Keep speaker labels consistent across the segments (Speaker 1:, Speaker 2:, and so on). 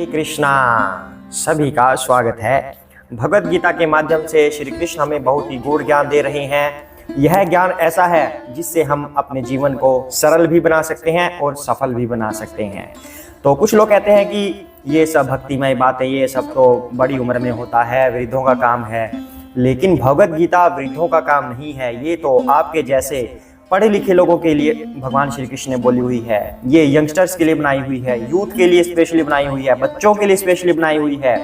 Speaker 1: कृष्णा। सभी का स्वागत है। भगवत गीता के माध्यम से श्री कृष्ण हमें बहुत ही गूढ़ ज्ञान दे रहे हैं। यह ज्ञान ऐसा है जिससे हम अपने जीवन को सरल भी बना सकते हैं और सफल भी बना सकते हैं। तो कुछ लोग कहते हैं कि ये सब भक्तिमय बातें, ये सब तो बड़ी उम्र में होता है, वृद्धों का काम है। लेकिन भगवत गीता वृद्धों का काम नहीं है, ये तो आपके जैसे पढ़े लिखे लोगों के लिए भगवान श्री कृष्ण ने बोली हुई है। ये यंगस्टर्स के लिए बनाई हुई है, यूथ के लिए स्पेशली बनाई हुई है, बच्चों के लिए स्पेशली बनाई हुई है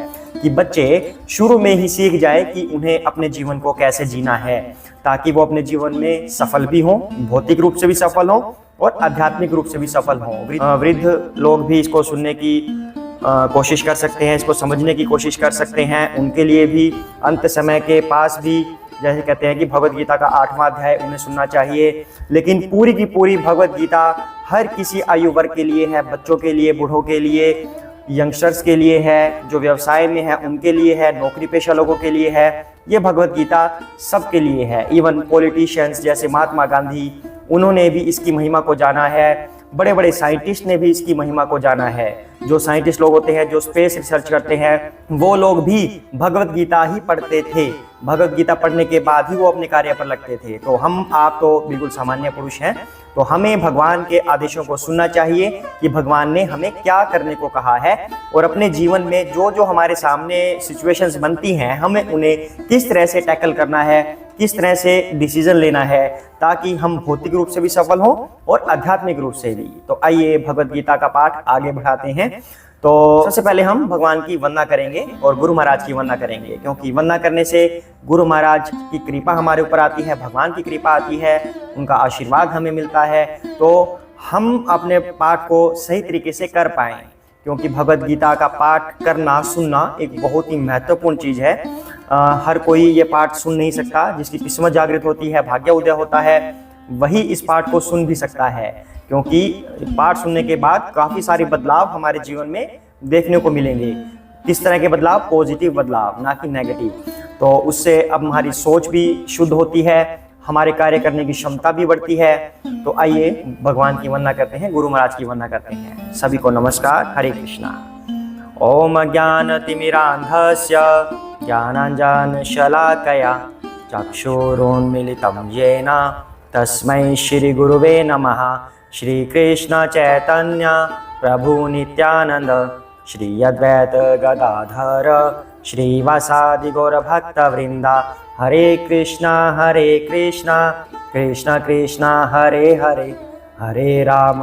Speaker 1: कि बच्चे शुरू में ही सीख जाए कि उन्हें अपने जीवन को कैसे जीना है, ताकि वो अपने जीवन में सफल भी हों, भौतिक रूप से भी सफल हों और आध्यात्मिक रूप से भी सफल हों। वृद्ध लोग भी इसको सुनने की कोशिश कर सकते हैं, इसको समझने की कोशिश कर सकते हैं। उनके लिए भी अंत समय के पास भी जैसे कहते हैं कि भगवत गीता का 8वां अध्याय उन्हें सुनना चाहिए। लेकिन पूरी की पूरी भगवत गीता हर किसी आयु वर्ग के लिए है, बच्चों के लिए, बूढ़ों के लिए, यंगस्टर्स के लिए है, जो व्यवसाय में है उनके लिए है, नौकरी पेशा लोगों के लिए है। ये भगवत गीता सबके लिए है। इवन पॉलिटिशियंस जैसे महात्मा गांधी, उन्होंने भी इसकी महिमा को जाना है। बड़े बड़े साइंटिस्ट ने भी इसकी महिमा को जाना है। जो साइंटिस्ट लोग होते हैं, जो स्पेस रिसर्च करते हैं, वो लोग भी भगवत गीता ही पढ़ते थे। भगवत गीता पढ़ने के बाद ही वो अपने कार्य पर लगते थे। तो हम आप तो बिल्कुल सामान्य पुरुष हैं, तो हमें भगवान के आदेशों को सुनना चाहिए कि भगवान ने हमें क्या करने को कहा है, और अपने जीवन में जो जो हमारे सामने सिचुएशंस बनती हैं, हमें उन्हें किस तरह से टैकल करना है, किस तरह से डिसीजन लेना है, ताकि हम भौतिक रूप से भी सफल हों और आध्यात्मिक रूप से भी। तो आइए भगवत गीता का पाठ आगे बढ़ाते हैं। तो सबसे पहले हम भगवान की वंदना करेंगे और गुरु महाराज की वंदना करेंगे, क्योंकि वंदना करने से गुरु महाराज की कृपा हमारे ऊपर आती है, भगवान की कृपा आती है, उनका आशीर्वाद हमें मिलता है। तो हम अपने पाठ को सही तरीके से कर पाएं, क्योंकि भगवत गीता का पाठ करना, सुनना एक बहुत ही महत्वपूर्ण चीज़ है। हर कोई ये पाठ सुन नहीं सकता। जिसकी किस्मत जागृत होती है, भाग्य उदय होता है, वही इस पाठ को सुन भी सकता है, क्योंकि पाठ सुनने के बाद काफ़ी सारे बदलाव हमारे जीवन में देखने को मिलेंगे। किस तरह के बदलाव? पॉजिटिव बदलाव, ना कि नेगेटिव। तो उससे अब हमारी सोच भी शुद्ध होती है, हमारे कार्य करने की क्षमता भी बढ़ती है। तो आइए भगवान की वंदना करते हैं, गुरु महाराज की वंदना करते हैं। सभी को नमस्कार, हरे कृष्णा। ओम ज्ञानतिमिरान्धस्य ज्ञानाञ्जनशलाकया चक्षुरुन्मीलितं येन तस्मै श्रीगुरुवे नमः। श्रीकृष्ण चैतन्य प्रभु नित्यानंद श्री अद्वैत गदाधर श्रीवासादि गौरभक्तवृंदा। हरे कृष्णा कृष्ण कृष्ण हरे हरे, हरे राम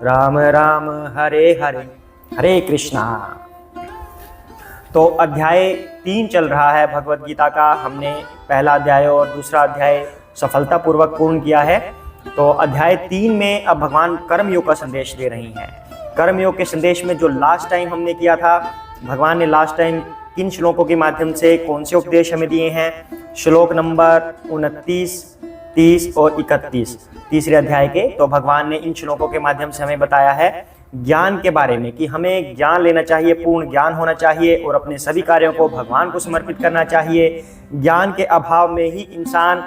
Speaker 1: राम राम हरे हरे, हरे कृष्णा। तो अध्याय 3 चल रहा है भगवत गीता का। हमने पहला अध्याय और दूसरा अध्याय सफलतापूर्वक पूर्ण किया है। तो अध्याय 3 में अब भगवान कर्मयोग का संदेश दे रही हैं। कर्मयोग के संदेश में जो लास्ट टाइम हमने किया था, भगवान ने लास्ट टाइम किन श्लोकों के माध्यम से कौन से उपदेश हमें दिए हैं? श्लोक नंबर 29, 30 और 31 तीसरे अध्याय के। तो भगवान ने इन श्लोकों के माध्यम से हमें बताया है ज्ञान के बारे में, कि हमें ज्ञान लेना चाहिए, पूर्ण ज्ञान होना चाहिए और अपने सभी कार्यों को भगवान को समर्पित करना चाहिए। ज्ञान के अभाव में ही इंसान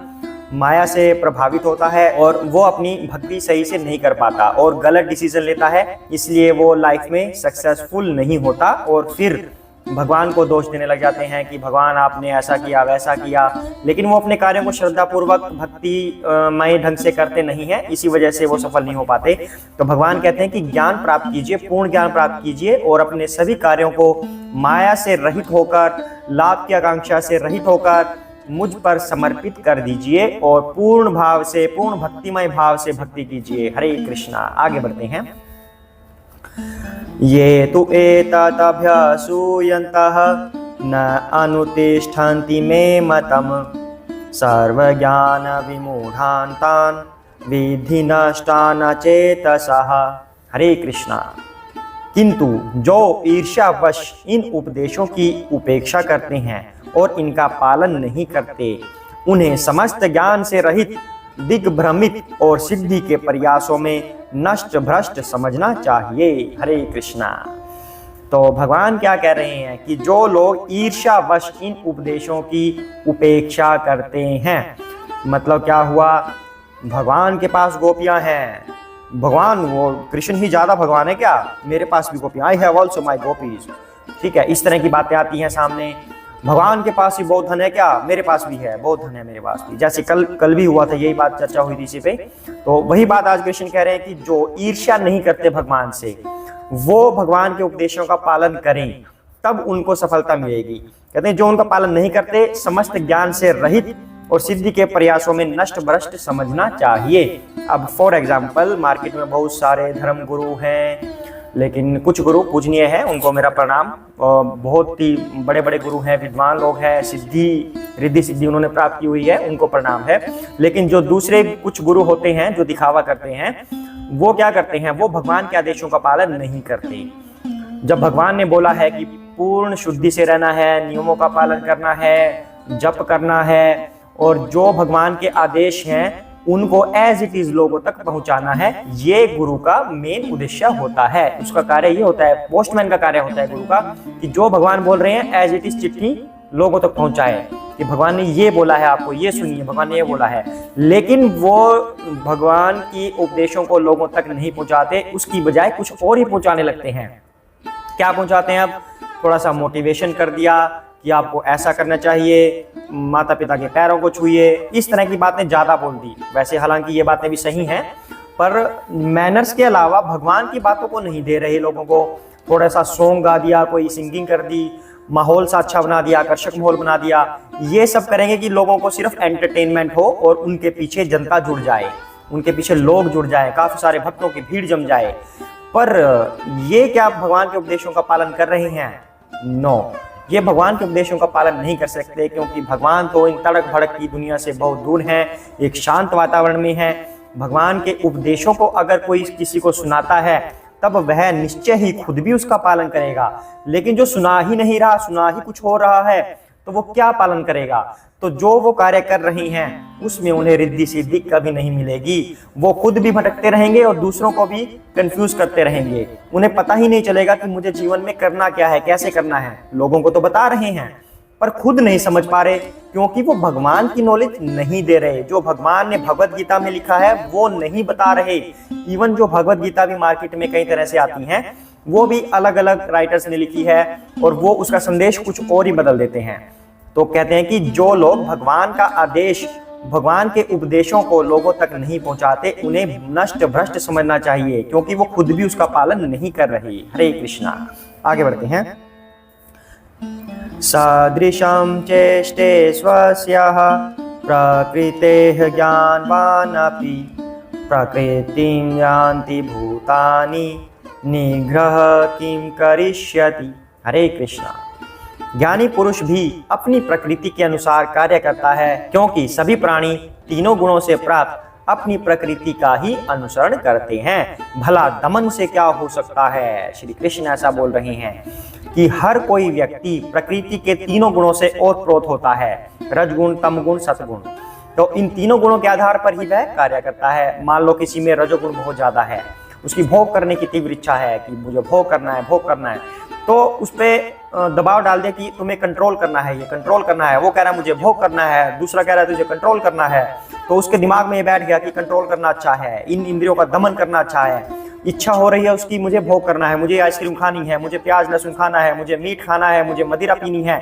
Speaker 1: माया से प्रभावित होता है और वो अपनी भक्ति सही से नहीं कर पाता और गलत डिसीजन लेता है, इसलिए वो लाइफ में सक्सेसफुल नहीं होता और फिर भगवान को दोष देने लग जाते हैं कि भगवान आपने ऐसा किया, वैसा किया। लेकिन वो अपने कार्यों को श्रद्धापूर्वक भक्तिमय ढंग से करते नहीं है, इसी वजह से वो सफल नहीं हो पाते। तो भगवान कहते हैं कि ज्ञान प्राप्त कीजिए, पूर्ण ज्ञान प्राप्त कीजिए और अपने सभी कार्यों को माया से रहित होकर, लाभ की आकांक्षा से रहित होकर मुझ पर समर्पित कर दीजिए और पूर्ण भाव से, पूर्ण भक्तिमय भाव से भक्ति कीजिए। हरे कृष्णा। आगे बढ़ते हैं। ये तु एतदभ्यसूयन्तः न अनुतिष्ठन्ति मे मतम् सर्वज्ञान विमूढान् तान् विद्धि नष्टान् चेतसः। हरे कृष्णा। किंतु जो ईर्ष्यावश इन उपदेशों की उपेक्षा करते हैं और इनका पालन नहीं करते, उन्हें समस्त ज्ञान से रहित, दिग्भ्रमित और सिद्धि के प्रयासों में नष्ट भ्रष्ट समझना चाहिए। हरे कृष्णा। तो भगवान क्या कह रहे हैं कि जो लोग ईर्ष्यावश इन उपदेशों की उपेक्षा करते हैं, मतलब क्या हुआ? भगवान के पास गोपियां हैं, भगवान वो कृष्ण ही ज्यादा भगवान है क्या, मेरे पास भी गोपी, आई हैव ऑल्सो माई गोपीज। ठीक है, इस तरह की बातें आती हैं सामने। भगवान के पास ही बहुत धन है क्या, मेरे पास भी है, बहुत धन है मेरे पास भी। जैसे कल भी हुआ था, यही बात चर्चा हुई थी इसी पे। तो वही बात आज कृष्ण कह रहे हैं कि जो ईर्ष्या नहीं करते भगवान से, वो भगवान के उपदेशों का पालन करें, तब उनको सफलता मिलेगी। कहते हैं जो उनका पालन नहीं करते, समस्त ज्ञान से रहित और सिद्धि के प्रयासों में नष्ट भ्रष्ट समझना चाहिए। अब फॉर एग्जाम्पल, मार्केट में बहुत सारे धर्म गुरु हैं, लेकिन कुछ गुरु पूजनीय हैं, उनको मेरा प्रणाम। बहुत ही बड़े बड़े गुरु हैं, विद्वान लोग हैं, रिद्धि सिद्धि उन्होंने प्राप्त की हुई है, उनको प्रणाम है। लेकिन जो दूसरे कुछ गुरु होते हैं जो दिखावा करते हैं, वो क्या करते हैं, वो भगवान के आदेशों का पालन नहीं करते। जब भगवान ने बोला है कि पूर्ण शुद्धि से रहना है, नियमों का पालन करना है, जप करना है, और जो भगवान के आदेश हैं उनको एज इट इज लोगों तक पहुंचाना है, ये गुरु का मेन उद्देश्य होता है। उसका कार्य ये होता है, पोस्टमैन का कार्य होता है गुरु का, कि जो भगवान बोल रहे हैं एज इट इज चिट्ठी लोगों तक पहुंचाए, कि भगवान ने ये बोला है, आपको ये सुनिए, भगवान ने ये बोला है। लेकिन वो भगवान की उपदेशों को लोगों तक नहीं पहुंचाते, उसकी बजाय कुछ और ही पहुंचाने लगते हैं। क्या पहुंचाते हैं? अब थोड़ा सा मोटिवेशन कर दिया कि आपको ऐसा करना चाहिए, माता पिता के पैरों को छूइए, इस तरह की बातें ज्यादा बोल दी। वैसे हालांकि ये बातें भी सही हैं, पर मैनर्स के अलावा भगवान की बातों को नहीं दे रहे लोगों को। थोड़ा सा सॉन्ग गा दिया, कोई सिंगिंग कर दी, माहौल सा अच्छा बना दिया, आकर्षक माहौल बना दिया, ये सब करेंगे कि लोगों को सिर्फ एंटरटेनमेंट हो और उनके पीछे जनता जुड़ जाए, उनके पीछे लोग जुड़ जाए, काफी सारे भक्तों की भीड़ जम जाए। पर ये क्या भगवान के उपदेशों का पालन कर रहे हैं? नो, ये भगवान के उपदेशों का पालन नहीं कर सकते, क्योंकि भगवान तो इन तड़क भड़क की दुनिया से बहुत दूर हैं, एक शांत वातावरण में है। भगवान के उपदेशों को अगर कोई किसी को सुनाता है, तब वह निश्चय ही खुद भी उसका पालन करेगा। लेकिन जो सुना ही नहीं रहा, सुना ही कुछ हो रहा है, तो वो क्या पालन करेगा? तो जो वो कार्य कर रही हैं, उसमें उन्हें रिद्धि सिद्धि कभी नहीं मिलेगी। वो खुद भी भटकते रहेंगे और दूसरों को भी कंफ्यूज करते रहेंगे। उन्हें पता ही नहीं चलेगा कि मुझे जीवन में करना क्या है, कैसे करना है। लोगों को तो बता रहे हैं, पर खुद नहीं समझ पा रहे, क्योंकि वो भगवान की नॉलेज नहीं दे रहे। जो भगवान ने भगवत गीता में लिखा है वो नहीं बता रहे। इवन जो भगवत गीता भी मार्केट में कई तरह से आती हैं, वो भी अलग अलग राइटर्स ने लिखी है, और वो उसका संदेश कुछ और ही बदल देते हैं। तो कहते हैं कि जो लोग भगवान का आदेश, भगवान के उपदेशों को लोगों तक नहीं पहुंचाते, उन्हें नष्ट भ्रष्ट समझना चाहिए, क्योंकि वो खुद भी उसका पालन नहीं कर रही। हरे कृष्णा। आगे बढ़ते हैं। सदृशं चेष्टे स्वस्याः प्रकृतेः ज्ञानवानपि प्रकृतिं यान्ति भूतानि निग्रह किं करिष्यति। हरे कृष्णा। ज्ञानी पुरुष भी अपनी प्रकृति के अनुसार कार्य करता है, क्योंकि सभी प्राणी तीनों गुणों से प्राप्त अपनी प्रकृति का ही अनुसरण करते हैं। भला दमन से क्या हो सकता है? श्री कृष्ण ऐसा बोल रहे हैं कि हर कोई व्यक्ति प्रकृति के तीनों गुणों से ओतप्रोत होता है, रजगुण, तमगुण, सतगुण। तो इन तीनों गुणों के आधार पर ही वह कार्य करता है। मान लो किसी में रजोगुण बहुत ज्यादा है, उसकी भोग करने की तीव्र इच्छा है कि मुझे भोग करना है, भोग करना है, तो उस पर दबाव डाल दे कि तुम्हें कंट्रोल करना है, ये कंट्रोल करना है। वो कह रहा है मुझे भोग करना है, दूसरा कह रहा है तुझे कंट्रोल करना है। तो उसके दिमाग में ये बैठ गया कि कंट्रोल करना अच्छा है, इन इंद्रियों का दमन करना अच्छा है। इच्छा हो रही है उसकी, मुझे भोग करना है, मुझे आइसक्रीम खानी है, मुझे प्याज लहसुन खाना है, मुझे मीट खाना है, मुझे मदिरा पीनी है।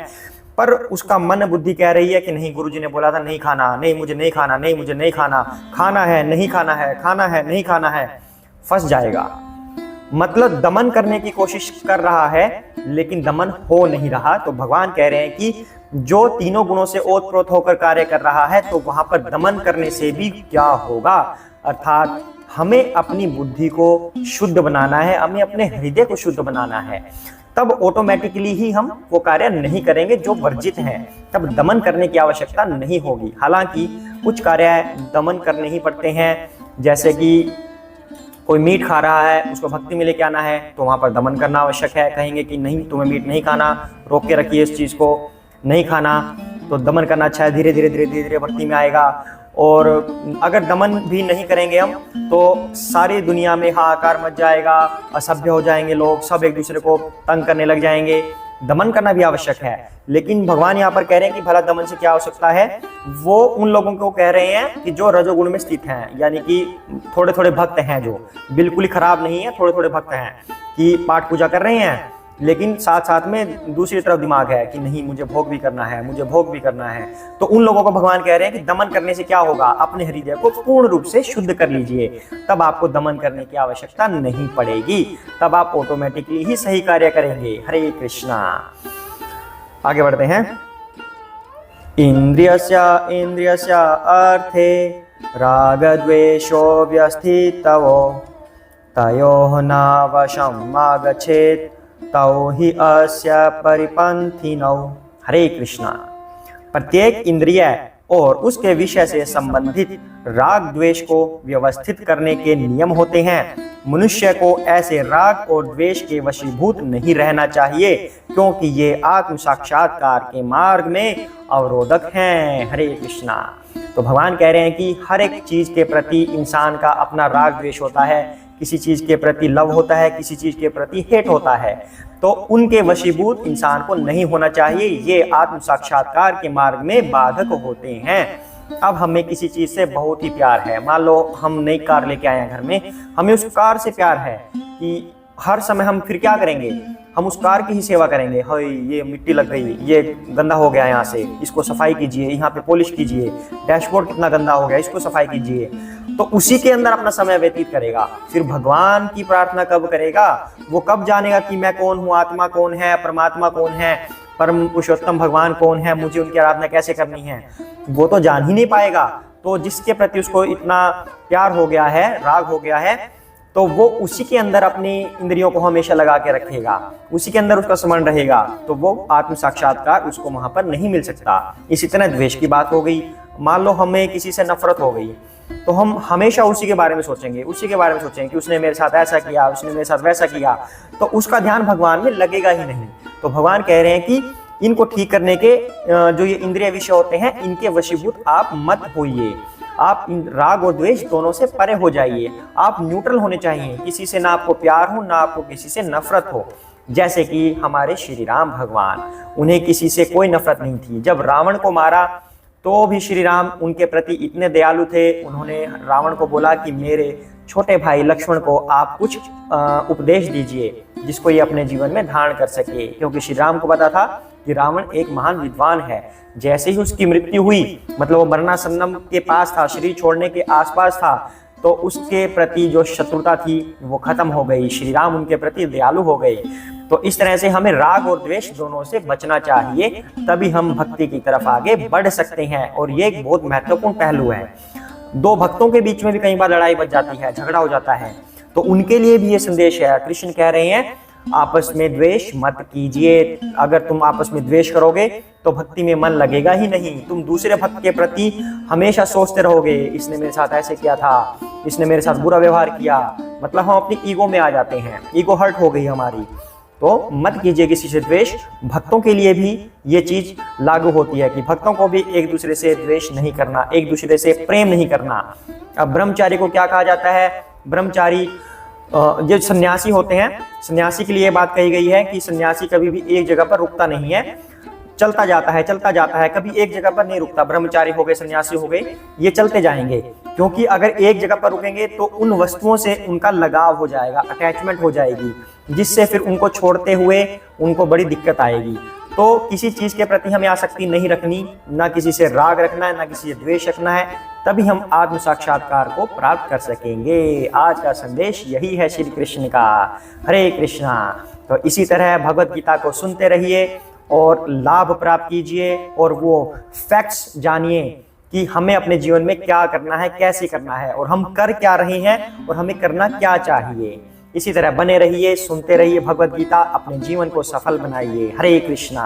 Speaker 1: पर उसका मन बुद्धि कह रही है कि नहीं, गुरुजी ने बोला था नहीं खाना, नहीं मुझे नहीं खाना, नहीं मुझे नहीं खाना, खाना है नहीं खाना है, खाना है नहीं खाना है। फंस जाएगा। मतलब दमन करने की कोशिश कर रहा है, लेकिन दमन हो नहीं रहा। तो भगवान कह रहे हैं कि जो तीनों गुणों से ओतप्रोत होकर कार्य कर रहा है, तो वहां पर दमन करने से भी क्या होगा? अर्थात हमें अपनी बुद्धि को शुद्ध बनाना है, हमें अपने हृदय को शुद्ध बनाना है। तब ऑटोमेटिकली ही हम वो कार्य नहीं करेंगे जो वर्जित हैं। तब दमन करने की आवश्यकता नहीं होगी। हालांकि कुछ कार्य दमन करने ही पड़ते हैं, जैसे कि कोई मीट खा रहा है, उसको भक्ति में लेके आना है, तो वहां पर दमन करना आवश्यक है। कहेंगे कि नहीं तुम्हें मीट नहीं खाना, रोक के रखिए इस चीज को, नहीं खाना, तो दमन करना अच्छा है। धीरे धीरे धीरे धीरे भक्ति में आएगा। और अगर दमन भी नहीं करेंगे हम, तो सारी दुनिया में हाहाकार मच जाएगा, असभ्य हो जाएंगे लोग, सब एक दूसरे को तंग करने लग जाएंगे। दमन करना भी आवश्यक है, लेकिन भगवान यहाँ पर कह रहे हैं कि भला दमन से क्या हो सकता है। वो उन लोगों को कह रहे हैं कि जो रजोगुण में स्थित हैं, यानी कि थोड़े थोड़े भक्त हैं, जो बिल्कुल ही खराब नहीं है, थोड़े थोड़े भक्त हैं कि पाठ पूजा कर रहे हैं, लेकिन साथ साथ में दूसरी तरफ दिमाग है कि नहीं मुझे भोग भी करना है, मुझे भोग भी करना है। तो उन लोगों को भगवान कह रहे हैं कि दमन करने से क्या होगा, अपने हृदय को पूर्ण रूप से शुद्ध कर लीजिए, तब आपको दमन करने की आवश्यकता नहीं पड़ेगी, तब आप ऑटोमेटिकली ही सही कार्य करेंगे। हरे कृष्णा। आगे बढ़ते हैं। इंद्रियस्य अर्थे राग द्वेषो व्यस्थितवो तयोः नावशम् आगच्छेत् तौ हि अस्य परिपन्थिनौ। हरे कृष्णा। प्रत्येक इंद्रिय और उसके विषय से संबंधित राग द्वेष को व्यवस्थित करने के नियम होते हैं। मनुष्य को ऐसे राग और द्वेष के वशीभूत नहीं रहना चाहिए, क्योंकि ये आत्म साक्षात्कार के मार्ग में अवरोधक हैं। हरे कृष्णा। तो भगवान कह रहे हैं कि हर एक चीज के प्रति इंसान का अपना राग द्वेष होता है, किसी चीज के प्रति लव होता है, किसी चीज के प्रति हेट होता है, तो उनके वशीभूत इंसान को नहीं होना चाहिए। ये आत्म साक्षात्कार के मार्ग में बाधक होते हैं। अब हमें किसी चीज से बहुत ही प्यार है, मान लो हम नई कार लेके आए हैं घर में, हमें उस कार से प्यार है कि हर समय हम फिर क्या करेंगे, हम उस कार की ही सेवा करेंगे। हाय ये मिट्टी लग गई, ये गंदा हो गया, यहाँ से इसको सफाई कीजिए, यहाँ पे पॉलिश कीजिए, डैशबोर्ड कितना गंदा हो गया, इसको सफाई कीजिए। तो उसी के अंदर अपना समय व्यतीत करेगा। फिर भगवान की प्रार्थना कब करेगा, वो कब जानेगा कि मैं कौन हूँ, आत्मा कौन है, परमात्मा कौन है, परम पुरुषोत्तम भगवान कौन है, मुझे उनकी आराधना कैसे करनी है, वो तो जान ही नहीं पाएगा। तो जिसके प्रति उसको इतना प्यार हो गया है, राग हो गया है, तो वो उसी के अंदर अपनी इंद्रियों को हमेशा लगा के रखेगा, उसी के अंदर उसका स्मरण रहेगा, तो वो आत्म साक्षात्कार उसको वहां पर नहीं मिल सकता। इसी तरह द्वेष की बात हो गई, मान लो हमें किसी से नफरत हो गई, तो हम हमेशा उसी के बारे में सोचेंगे, उसी के बारे में सोचेंगे कि उसने मेरे साथ ऐसा किया, उसने मेरे साथ वैसा किया, तो उसका ध्यान भगवान में लगेगा ही नहीं। तो भगवान कह रहे हैं कि इनको ठीक करने के जो ये इंद्रिय विषय होते हैं, इनके वशीभूत आप मत होइए, आप राग और द्वेष दोनों से परे हो जाइए, आप न्यूट्रल होने चाहिए, किसी से ना आपको प्यार हो ना आपको किसी से नफरत हो। जैसे कि हमारे श्री राम भगवान, उन्हें किसी से कोई नफरत नहीं थी। जब रावण को मारा तो भी श्री राम उनके प्रति इतने दयालु थे, उन्होंने रावण को बोला कि मेरे छोटे भाई लक्ष्मण को आप कुछ उपदेश दीजिए जिसको ये अपने जीवन में धारण कर सके, क्योंकि श्री राम को पता था कि रावण एक महान विद्वान है। जैसे ही उसकी मृत्यु हुई, मतलब वो मरणासन्नम के पास था, शरीर छोड़ने के आसपास था, तो उसके प्रति जो शत्रुता थी वो खत्म हो गई, श्री राम उनके प्रति दयालु हो गए। तो इस तरह से हमें राग और द्वेष दोनों से बचना चाहिए, तभी हम भक्ति की तरफ आगे बढ़ सकते हैं। और ये एक बहुत महत्वपूर्ण पहलू है। दो भक्तों के बीच में भी कई बार लड़ाई बच जाती है, झगड़ा हो जाता है, तो उनके लिए भी ये संदेश है। कृष्ण कह रहे हैं आपस में द्वेष मत कीजिए। अगर तुम आपस में द्वेष करोगे तो भक्ति में मन लगेगा ही नहीं, तुम दूसरे भक्त के प्रति हमेशा सोचते रहोगे, इसने मेरे साथ ऐसे किया था, इसने मेरे साथ बुरा व्यवहार किया, मतलब हम अपनी ईगो में आ जाते हैं, ईगो हर्ट हो गई हमारी। तो मत कीजिए किसी से द्वेष। भक्तों के लिए भी ये चीज लागू होती है कि भक्तों को भी एक दूसरे से द्वेष नहीं करना, एक दूसरे से प्रेम नहीं करना। अब ब्रह्मचारी को क्या कहा जाता है, ब्रह्मचारी जो सन्यासी होते हैं, सन्यासी के लिए ये बात कही गई है कि सन्यासी कभी भी एक जगह पर रुकता नहीं है, चलता जाता है, कभी एक जगह पर नहीं रुकता। ब्रह्मचारी हो गए, सन्यासी हो गए, ये चलते जाएंगे, क्योंकि अगर एक जगह पर रुकेंगे तो उन वस्तुओं से उनका लगाव हो जाएगा, अटैचमेंट हो जाएगी, जिससे फिर उनको छोड़ते हुए उनको बड़ी दिक्कत आएगी। तो किसी चीज के प्रति हमें आसक्ति नहीं रखनी, ना किसी से राग रखना है, ना किसी से द्वेष रखना है, तभी हम आत्म साक्षात्कार को प्राप्त कर सकेंगे। आज का संदेश यही है श्री कृष्ण का। हरे कृष्णा। तो इसी तरह भगवत गीता को सुनते रहिए और लाभ प्राप्त कीजिए, और वो फैक्ट्स जानिए कि हमें अपने जीवन में क्या करना है, कैसे करना है, और हम कर क्या रहे हैं और हमें करना क्या चाहिए। इसी तरह बने रहिए, सुनते रहिए भगवत गीता, अपने जीवन को सफल बनाइए। हरे कृष्णा।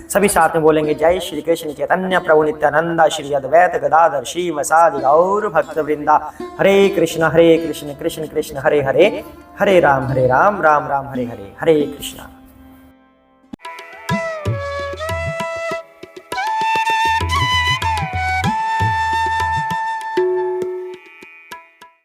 Speaker 1: सभी साथ में बोलेंगे जय श्री कृष्ण चैतन्य प्रभु नित्यानंद श्री अद्वैत गदाधर श्री वसादि गौर भक्त वृंदा। हरे कृष्ण कृष्ण कृष्ण हरे हरे, हरे राम राम राम हरे हरे। हरे कृष्णा।